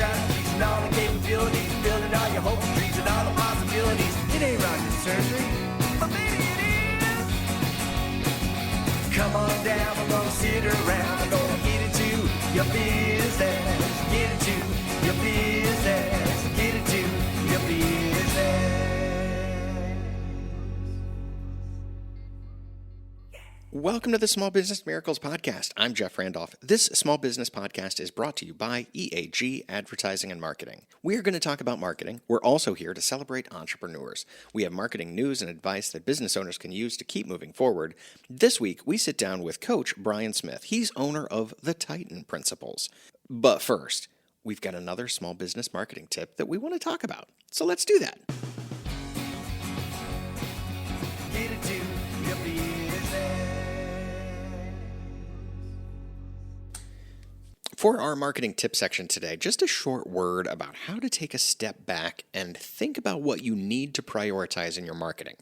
drive, reaching all the capabilities, building all your hopes, dreams, and all the possibilities. It ain't rocket surgery, but maybe it is. Come on down, we're gonna sit around, we're gonna get into your business, get into your business, get into your business. Welcome to the Small Business Miracles Podcast. I'm Jeff Randolph. This small business podcast is brought to you by EAG Advertising and Marketing. We are going to talk about marketing. We're also here to celebrate entrepreneurs. We have marketing news and advice that business owners can use to keep moving forward. This week, we sit down with Coach Brian Smith. He's owner of the Titan Principles. But first, we've got another small business marketing tip that we want to talk about. So let's do that. Get into your business. For our marketing tip section today, just a short word about how to take a step back and think about what you need to prioritize in your marketing.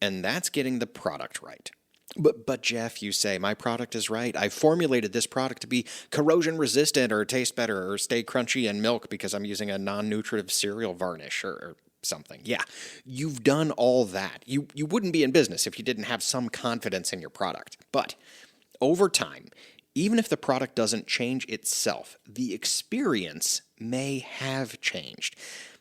And that's getting the product right. But Jeff, you say, my product is right. I've formulated this product to be corrosion resistant or taste better or stay crunchy in milk because I'm using a non-nutritive cereal varnish or something. Yeah, you've done all that. You wouldn't be in business if you didn't have some confidence in your product. But over time, even if the product doesn't change itself, the experience may have changed.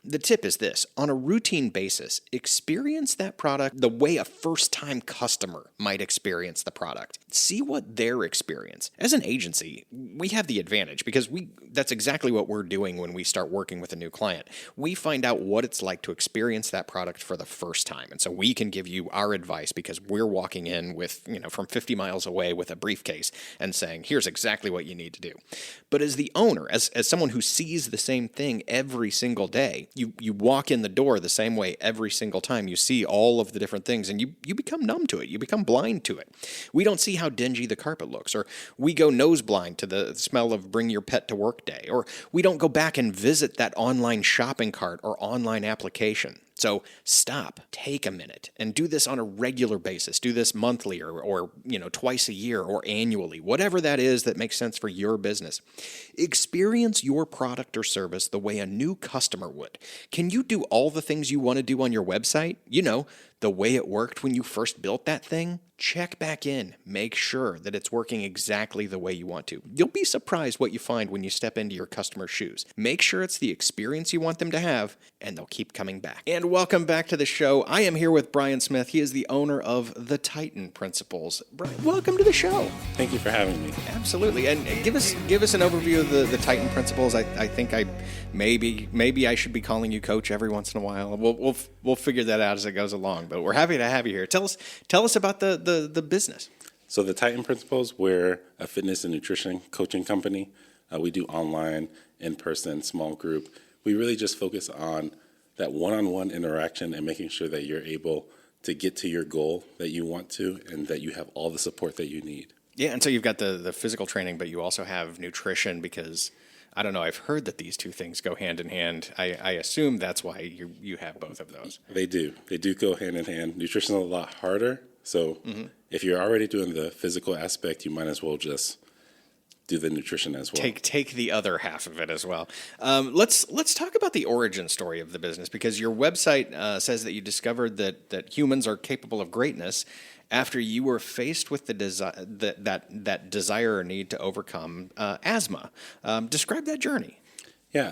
The tip is this: on a routine basis, experience that product the way a first-time customer might experience the product. See what their experience. As an agency, we have the advantage because that's exactly what we're doing when we start working with a new client. We find out what it's like to experience that product for the first time. And so we can give you our advice because we're walking in with, from 50 miles away with a briefcase and saying, here's exactly what you need to do. But as the owner, as someone who sees the same thing every single day, you walk in the door the same way every single time. You see all of the different things and you become numb to it. You become blind to it. We don't see how dingy the carpet looks, or we go nose blind to the smell of bring your pet to work day, or we don't go back and visit that online shopping cart or online application. So stop, take a minute, and do this on a regular basis. Do this monthly or twice a year or annually, whatever that is that makes sense for your business. Experience your product or service the way a new customer would. Can you do all the things you want to do on your website? The way it worked when you first built that thing? Check back in. Make sure that it's working exactly the way you want to. You'll be surprised what you find when you step into your customer's shoes. Make sure it's the experience you want them to have, and they'll keep coming back. And welcome back to the show. I am here with Brian Smith. He is the owner of the Titan Principles. Brian, welcome to the show. Thank you for having me. Absolutely. And give us an overview of the Titan Principles. I think maybe I should be calling you Coach every once in a while. We'll figure that out as it goes along. But we're happy to have you here. Tell us about the business. So the Titan Principles, we're a fitness and nutrition coaching company. We do online, in-person, small group. We really just focus on that one-on-one interaction and making sure that you're able to get to your goal that you want to and that you have all the support that you need. Yeah, and so you've got the physical training, but you also have nutrition because, I don't know, I've heard that these two things go hand in hand. I assume that's why you have both of those. They do. They do go hand in hand. Nutrition is a lot harder. So if you're already doing the physical aspect, you might as well just do the nutrition as well. Take the other half of it as well. Let's talk about the origin story of the business, because your website says that you discovered that humans are capable of greatness after you were faced with that desire or need to overcome asthma. Describe that journey. Yeah.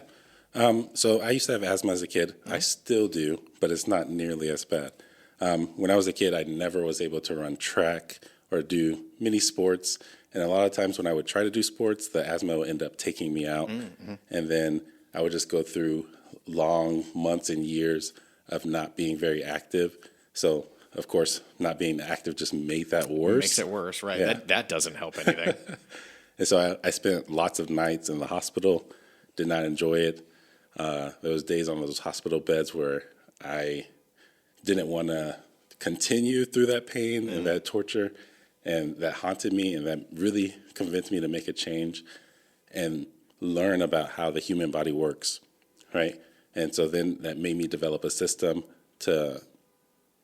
So I used to have asthma as a kid. I still do, but it's not nearly as bad. When I was a kid, I never was able to run track or do mini sports. And a lot of times when I would try to do sports, the asthma would end up taking me out. Mm-hmm. And then I would just go through long months and years of not being very active. So, of course, not being active just made that worse. Makes it worse, right? Yeah. That doesn't help anything. And so I spent lots of nights in the hospital, did not enjoy it. There was days on those hospital beds where I didn't want to continue through that pain and that torture, and that haunted me, and that really convinced me to make a change and learn about how the human body works, right? And so then that made me develop a system to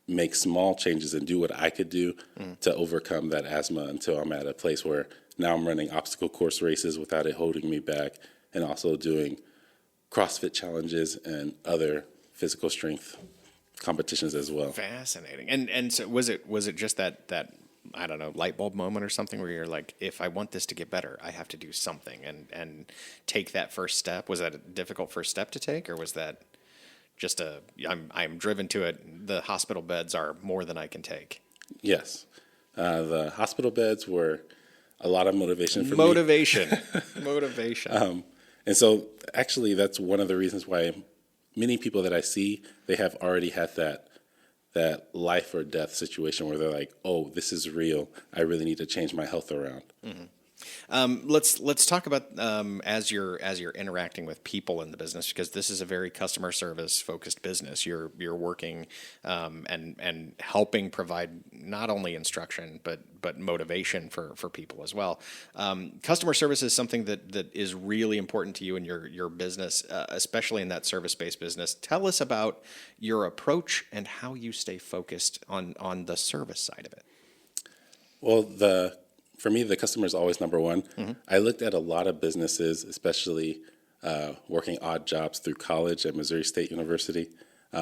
make small changes and do what I could do to overcome that asthma until I'm at a place where now I'm running obstacle course races without it holding me back, and also doing CrossFit challenges and other physical strength competitions as well. Fascinating. And so was it just that I don't know, light bulb moment or something where you're like, if I want this to get better, I have to do something and take that first step? Was that a difficult first step to take, or was that just I'm driven to it, the hospital beds are more than I can take? Yes. The hospital beds were a lot of motivation for me. Motivation. And so actually that's one of the reasons why many people that I see, they have already had that life or death situation where they're like, oh, this is real. I really need to change my health around. Let's talk about as you're interacting with people in the business, because this is a very customer service focused business. You're working and helping provide not only instruction but motivation for people as well. Customer service is something that is really important to you in your business, especially in that service based business. Tell us about your approach and how you stay focused on the service side of it. Well, for me, the customer is always number one. Mm-hmm. I looked at a lot of businesses, especially working odd jobs through college at Missouri State University,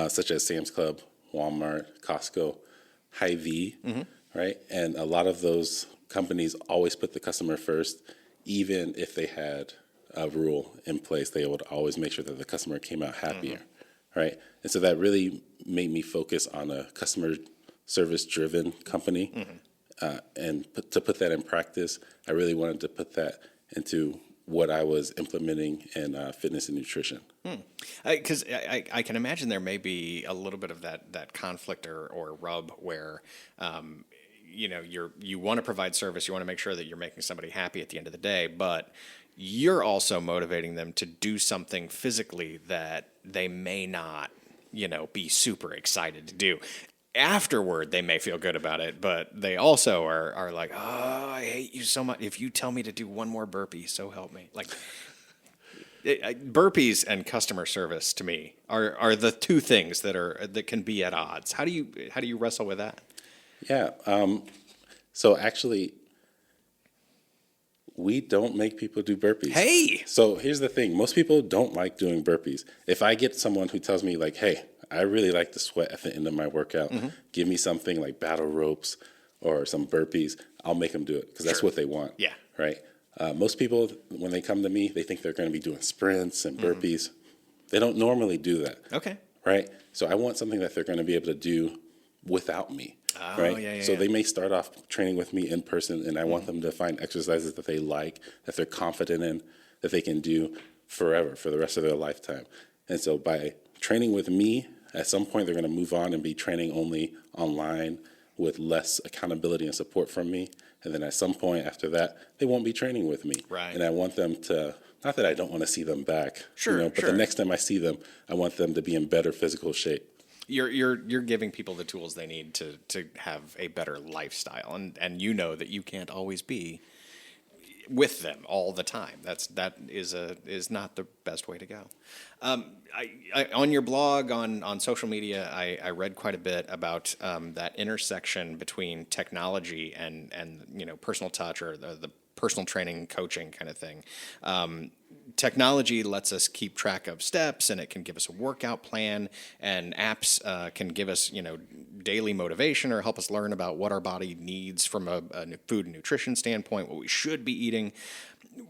such as Sam's Club, Walmart, Costco, Hy-Vee, right? And a lot of those companies always put the customer first, even if they had a rule in place. They would always make sure that the customer came out happier, right? And so that really made me focus on a customer service-driven company. And to put that in practice, I really wanted to put that into what I was implementing in fitness and nutrition. Because I can imagine there may be a little bit of that conflict or rub where you want to provide service, you want to make sure that you're making somebody happy at the end of the day, but you're also motivating them to do something physically that they may not, be super excited to do. Afterward, they may feel good about it, but they also are like, oh, I hate you so much. If you tell me to do one more burpee, so help me. Like burpees and customer service to me are the two things that can be at odds. How do you wrestle with that? Yeah. So actually, we don't make people do burpees. Hey. So here's the thing: most people don't like doing burpees. If I get someone who tells me like, hey, I really like to sweat at the end of my workout. Give me something like battle ropes or some burpees. I'll make them do it because that's what they want. Yeah. Right. Most people, when they come to me, they think they're going to be doing sprints and burpees. They don't normally do that. Okay. Right. So I want something that they're going to be able to do without me. Oh, right. Yeah, so they may start off training with me in person, and I want them to find exercises that they like, that they're confident in, that they can do forever, for the rest of their lifetime. And so by training with me, at some point, they're going to move on and be training only online with less accountability and support from me. And then at some point after that, they won't be training with me. Right. And I want them to, not that I don't want to see them back, but the next time I see them, I want them to be in better physical shape. You're giving people the tools they need to have a better lifestyle, and you know that you can't always be with them all the time. That is not the best way to go. I on your blog, on social media, I read quite a bit about that intersection between technology and personal touch, or the personal training, coaching kind of thing. Technology lets us keep track of steps, and it can give us a workout plan, and apps can give us daily motivation or help us learn about what our body needs from a food and nutrition standpoint, what we should be eating.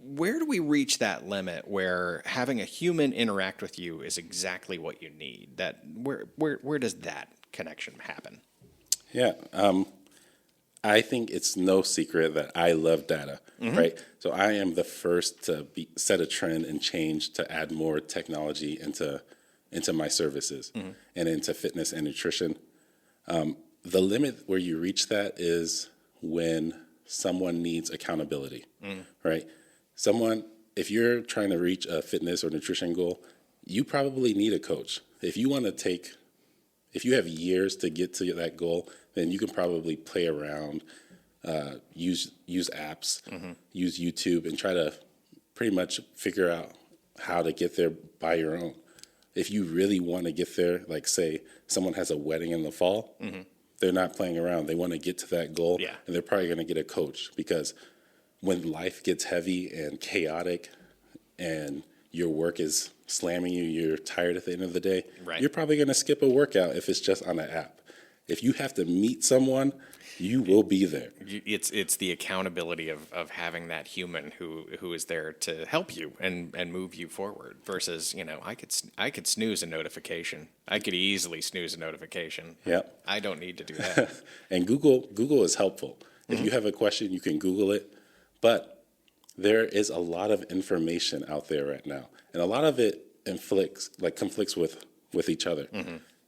Where do we reach that limit where having a human interact with you is exactly what you need? Where does that connection happen? Yeah. I think it's no secret that I love data, right? So I am the first to set a trend and change to add more technology into my services and into fitness and nutrition. The limit where you reach that is when someone needs accountability, right? If you're trying to reach a fitness or nutrition goal, you probably need a coach. If you have years to get to that goal, then you can probably play around, use apps, use YouTube, and try to pretty much figure out how to get there by your own. If you really want to get there, like say someone has a wedding in the fall, they're not playing around. They want to get to that goal, and they're probably going to get a coach, because when life gets heavy and chaotic and your work is slamming you, you're tired at the end of the day, Right. you're probably going to skip a workout if it's just on an app. If you have to meet someone, you will be there. It's the accountability of having that human who is there to help you and move you forward versus, I could snooze a notification. I could easily snooze a notification. Yep. I don't need to do that. And Google is helpful. If you have a question, you can Google it. But there is a lot of information out there right now, and a lot of it conflicts with each other.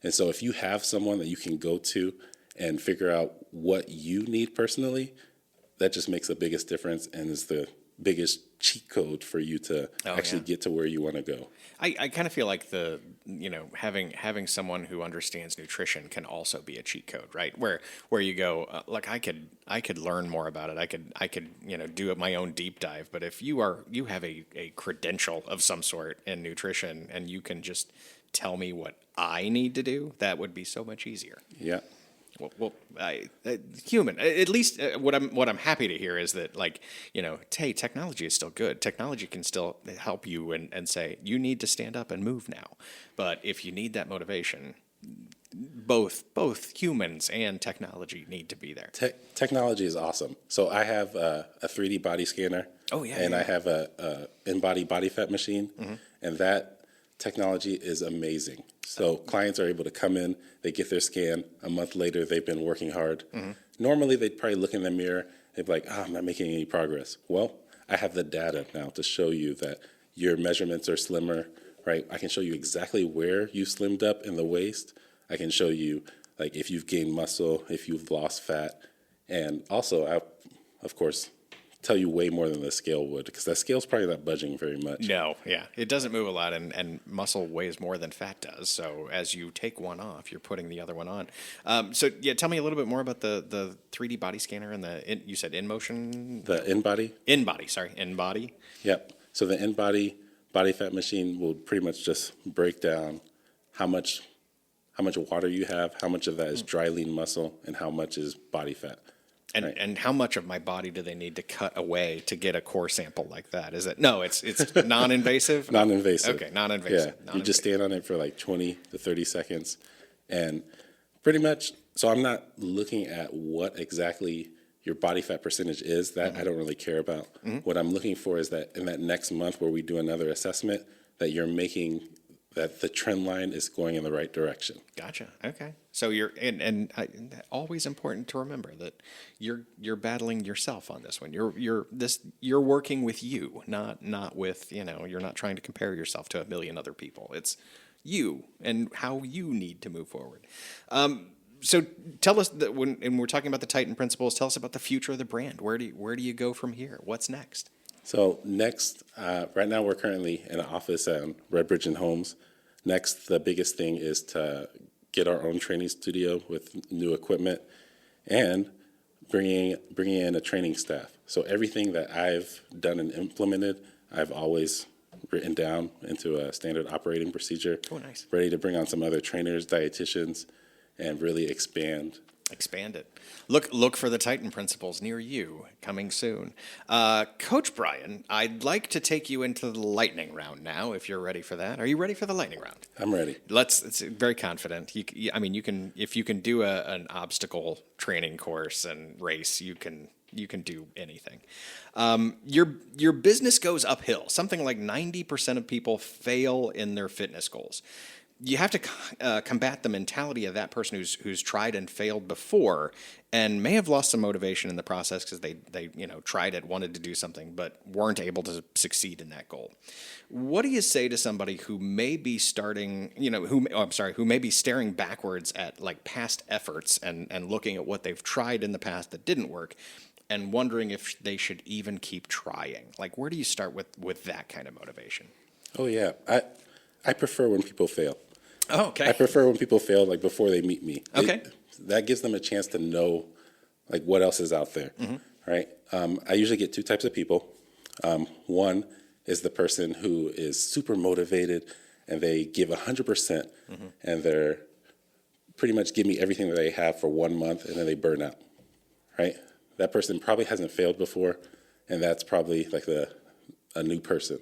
And so if you have someone that you can go to and figure out what you need personally, that just makes the biggest difference and is the biggest cheat code for you to actually get to where you want to go. I kind of feel like having someone who understands nutrition can also be a cheat code, right? Where you go, look, I could learn more about it. I could do my own deep dive. But if you have a credential of some sort in nutrition and you can just tell me what I need to do, that would be so much easier. Yeah. Well, human. At least what I'm happy to hear is that, hey, technology is still good. Technology can still help you and say you need to stand up and move now. But if you need that motivation, both humans and technology need to be there. Technology is awesome. So I have a 3D body scanner. Oh, yeah. And I have a InBody body fat machine, and that technology is amazing. So clients are able to come in, they get their scan. A month later, they've been working hard. Normally, they'd probably look in the mirror. They'd be like, I'm not making any progress. Well, I have the data now to show you that your measurements are slimmer, right? I can show you exactly where you slimmed up in the waist. I can show you, if you've gained muscle, if you've lost fat. And also, I, of course, tell you way more than the scale would, because that scale's probably not budging very much. No, yeah. It doesn't move a lot, and muscle weighs more than fat does. So as you take one off, you're putting the other one on. Tell me a little bit more about the 3D body scanner and you said InMotion? The InBody? InBody. Yep. So the InBody body fat machine will pretty much just break down how much water you have, how much of that is dry lean muscle, and how much is body fat. And how much of my body do they need to cut away to get a core sample like that? Is it it's non-invasive? Non-invasive. Okay, non-invasive. Yeah, you just stand on it for 20 to 30 seconds, and pretty much. So I'm not looking at what exactly your body fat percentage is. That I don't really care about. What I'm looking for is that in that next month where we do another assessment, that you're making that the trend line is going in the right direction. Gotcha. Okay. So you're always important to remember that you're battling yourself on this one. You're working with you, not with, you're not trying to compare yourself to a million other people. It's you and how you need to move forward. So tell us that when we're talking about the Titan principles, tell us about the future of the brand. Where do you go from here? What's next? So next, right now we're currently in an office at Redbridge and Holmes. Next, the biggest thing is to get our own training studio with new equipment and bringing in a training staff. So everything that I've done and implemented, I've always written down into a standard operating procedure. Oh, nice. Ready to bring on some other trainers, dietitians, and really expand it. Look for the Titan principles near you coming soon. Coach Brian, I'd like to take you into the lightning round now, if you're ready for that. Are you ready for the lightning round? I'm ready. It's very confident. You can if you can do an obstacle training course and race, you can do anything. Your business goes uphill. Something like 90% of people fail in their fitness goals. You have to combat the mentality of that person who's tried and failed before and may have lost some motivation in the process because they tried it, wanted to do something, but weren't able to succeed in that goal. What do you say to somebody who may be who may be staring backwards at past efforts and looking at what they've tried in the past that didn't work and wondering if they should even keep trying? Where do you start with that kind of motivation? Oh, yeah. I prefer when people fail. Oh, okay. I prefer when people fail, before they meet me. Okay. That gives them a chance to know, what else is out there, right? I usually get two types of people. One is the person who is super motivated and they give 100%, and they're pretty much give me everything that they have for 1 month, and then they burn out, right? That person probably hasn't failed before, and that's probably a new person.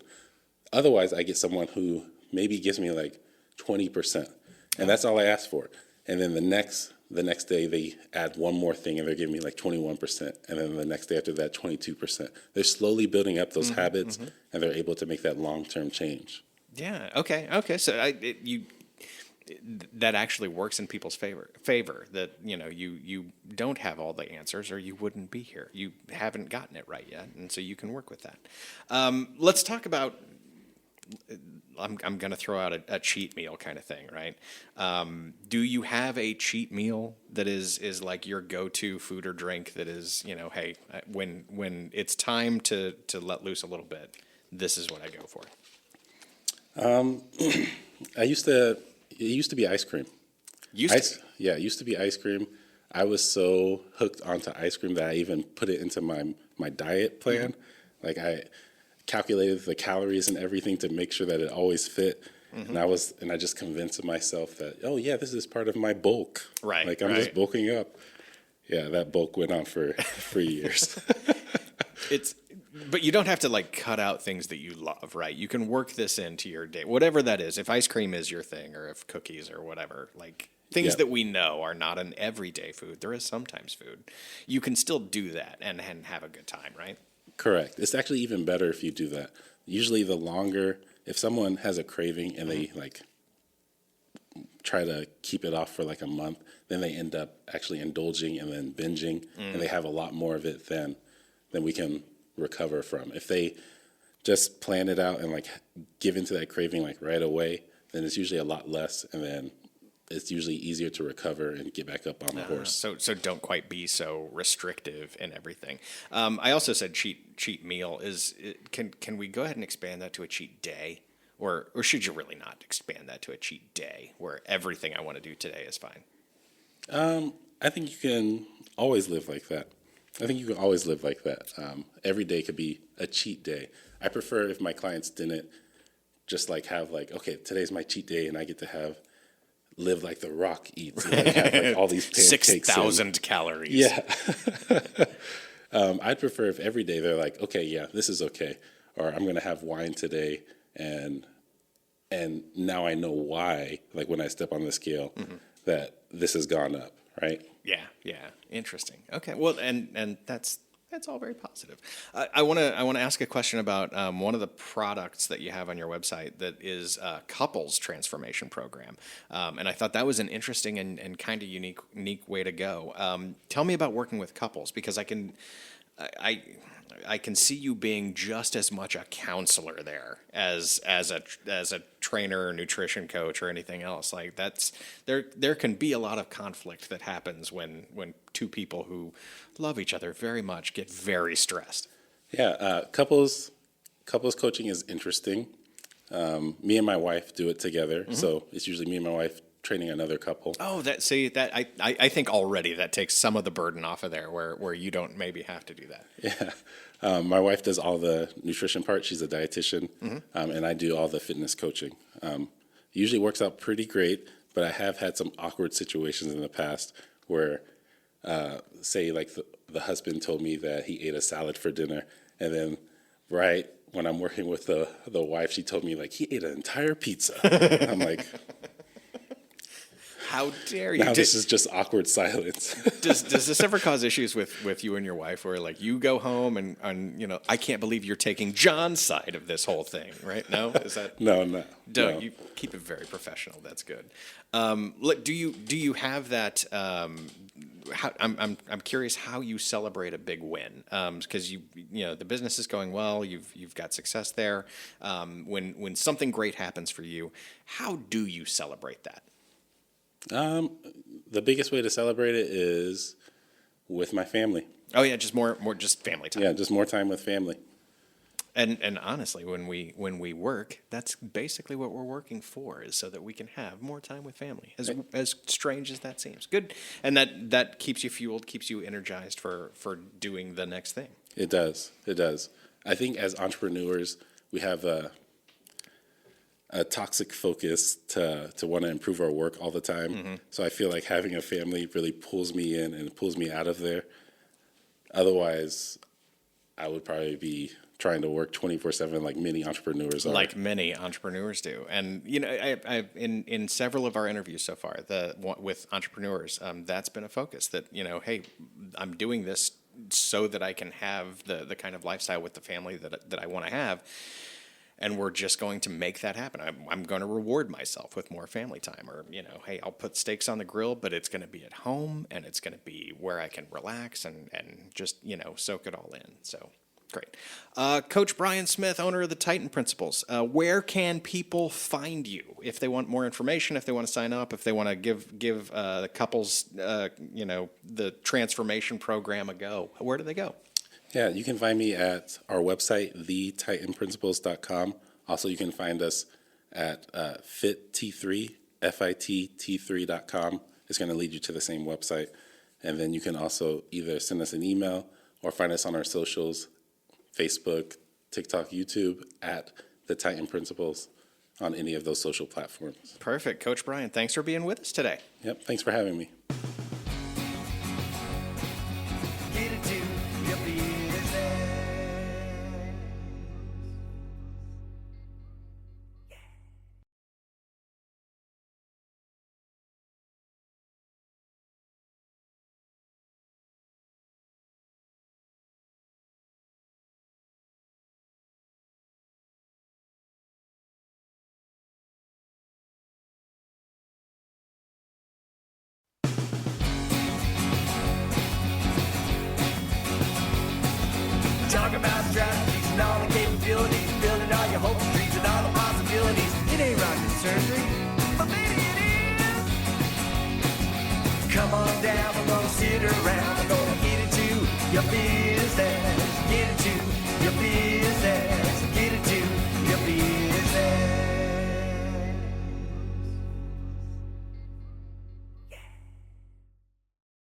Otherwise, I get someone who maybe gives me like 20%, and that's all I ask for. And then the next day they add one more thing and they're giving me like 21%, and then the next day after that 22%. They're slowly building up those habits, and they're able to make that long-term change. Yeah. Okay. So that actually works in people's favor. That you don't have all the answers, or you wouldn't be here. You haven't gotten it right yet, and so you can work with that. Let's talk about. I'm going to throw out a cheat meal kind of thing, right? Do you have a cheat meal that is like your go-to food or drink that is, hey, when it's time to let loose a little bit, this is what I go for? It used to be ice cream. Yeah. It used to be ice cream. I was so hooked onto ice cream that I even put it into my diet plan. Like I calculated the calories and everything to make sure that it always fit. And I just convinced myself that, oh yeah, this is part of my bulk. Right. Like I'm just bulking up. Yeah, that bulk went on for years. But you don't have to like cut out things that you love, right? You can work this into your day, whatever that is. If ice cream is your thing, or if cookies or whatever, like things that we know are not an everyday food. There is sometimes food. You can still do that and have a good time, right? Correct. It's actually even better if you do that. Usually if someone has a craving and they like try to keep it off for like a month, then they end up actually indulging and then binging, and they have a lot more of it than we can recover from. If they just plan it out and like give into that craving like right away, then it's usually a lot less, and then it's usually easier to recover and get back up on the horse. So don't quite be so restrictive in everything. I also said cheat meal can we go ahead and expand that to a cheat day, or should you really not expand that to a cheat day where everything I want to do today is fine? I think you can always live like that. Every day could be a cheat day. I prefer if my clients didn't just like have like, okay, today's my cheat day and I get to live like The Rock eats and like have like all these pancakes. 6,000 calories. Yeah. I'd prefer if every day they're like, okay, yeah, this is okay. Or I'm going to have wine today, and now I know why, like when I step on the scale, that this has gone up, right? Yeah. Interesting. Okay. Well, and that's all very positive. I want to ask a question about one of the products that you have on your website that is a couples transformation program, and I thought that was an interesting and kind of unique way to go. Tell me about working with couples, because I can see you being just as much a counselor there as a trainer or nutrition coach or anything else. Like there can be a lot of conflict that happens when two people who love each other very much get very stressed. Yeah, couples coaching is interesting. Me and my wife do it together, so it's usually me and my wife training another couple. Oh, I think already that takes some of the burden off of there, where you don't maybe have to do that. Yeah, my wife does all the nutrition part. She's a dietitian, and I do all the fitness coaching. Usually works out pretty great, but I have had some awkward situations in the past where, say, like the husband told me that he ate a salad for dinner, and then right when I'm working with the wife, she told me like he ate an entire pizza. I'm like, how dare you? Now this is just awkward silence. Does this ever cause issues with you and your wife, where like you go home and I can't believe you're taking John's side of this whole thing, right? No, is that no? Don't. You keep it very professional. That's good. Look, do you have that? I'm curious how you celebrate a big win, because the business is going well. You've got success there. When something great happens for you, how do you celebrate that? The biggest way to celebrate it is with my family. Oh yeah, just more just family time. Yeah, just more time with family. And honestly, when we work, that's basically what we're working for, is so that we can have more time with family. As strange as that seems, good, and that keeps you fueled, keeps you energized for doing the next thing. It does. I think as entrepreneurs, we have a toxic focus to want to improve our work all the time. So I feel like having a family really pulls me in and pulls me out of there. Otherwise, I would probably be trying to work 24/7 like many entrepreneurs are. Like many entrepreneurs do. And, you know, I've in several of our interviews so far with entrepreneurs, that's been a focus that, you know, hey, I'm doing this so that I can have the kind of lifestyle with the family that I want to have. And we're just going to make that happen. I'm going to reward myself with more family time, or, you know, hey, I'll put steaks on the grill, but it's going to be at home, and it's going to be where I can relax and just, you know, soak it all in. So great. Coach Brian Smith, owner of the Titan Principles. Where can people find you if they want more information, if they want to sign up, if they want to give the couples, you know, the transformation program a go? Where do they go? Yeah, you can find me at our website, thetitanprinciples.com. Also, you can find us at FIT3, FIT3.com. It's going to lead you to the same website. And then you can also either send us an email or find us on our socials, Facebook, TikTok, YouTube, at The Titan Principles on any of those social platforms. Perfect. Coach Brian, thanks for being with us today. Yep, thanks for having me. Get it to your business. Talk about strategies and all the capabilities, building all your hopes and dreams and all the possibilities. It ain't rocket surgery, but maybe it is. Come on down, we're gonna sit around, we're gonna get into your business.